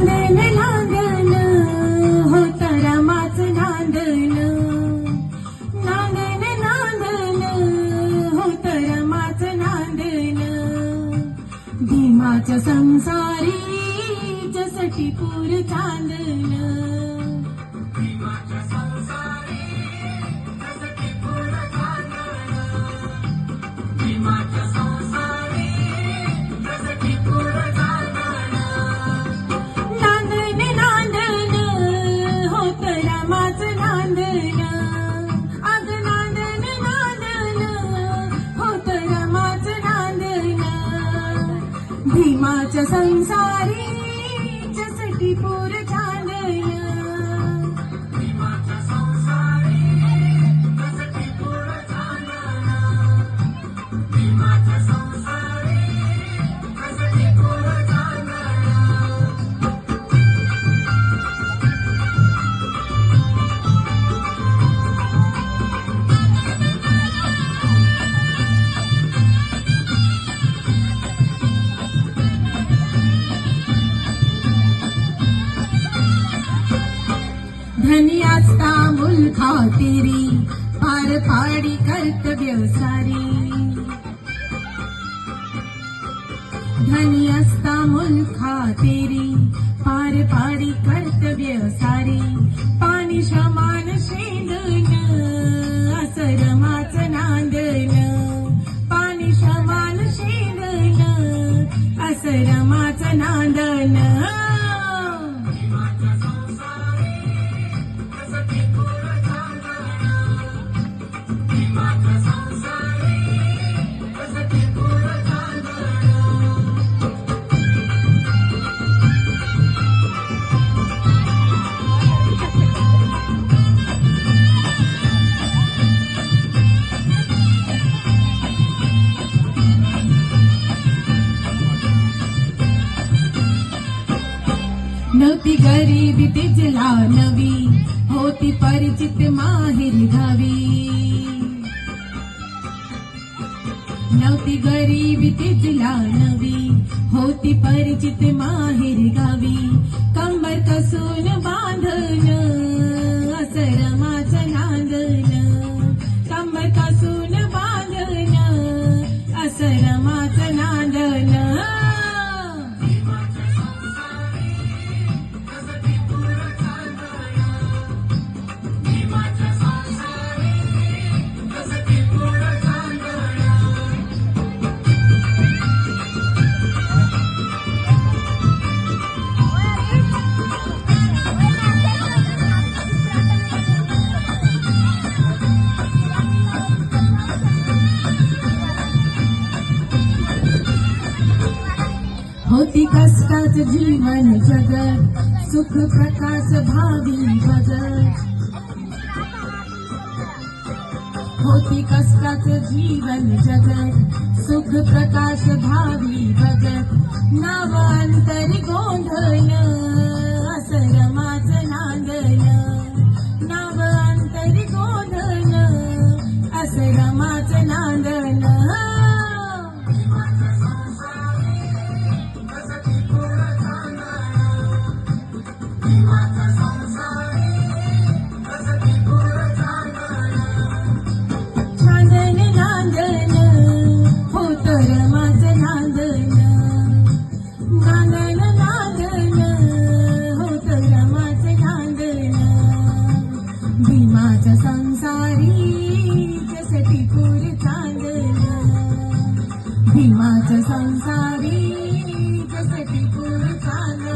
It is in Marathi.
नांदन नांदन होत रमाच नांदन, नांदन नांदन होत रमाच नांदन, भीमाच्या संसारी जसटी पूर चांदन, भीमाच्या संसारी जसटी पूर चांदन, भीमाच्या संसारी जसटी पूर चांदन, नांदन नांदन होत रमाच नांदन, अग नांदन नांदन होत रमाच नांदन, भीमाच्या संसारी जसटी पूर चांदन, भीमाच्या संसारी जसटी पूर चांदन, भीमाच्या संसारी जसटी पूर चांदन. धनी असता मुल खातिरी पार पाडी कर्तव्य सारी, धनी असता मुल खातिरी पार पाडी कर्तव्य सारी, पाणी समान शेंदन असरमाच नांदन, पाणी समान शेंदन असरमाच नांदन, नव्हती गरीबी तिजला नवी, होती परिचित माहेर गावी, नव्हती गरीबी तिजला नवी, होती परिचित माहेर गावी, कंबर कसून बांधन असरमाच नांदन, कंबर कसून बांधन असरमाच नांदन, होती कष्टाच जीवन जगत, सुख प्रकाश भावी भगत, होती कष्टाच जीवन जगत, सुख प्रकाश भावी भगत, नाव अंतरी गोंधन असरमाच नांदन, नाव अंतरी गोंधन असरमाच नांदन, नांदन नांदन होत रमाच नांदन, नांदन नांदन होत रमाच नांदन, भीमाच्या संसारी जसटी पूर चांदन, भीमाच्या संसारी जसटी पूर चांदन.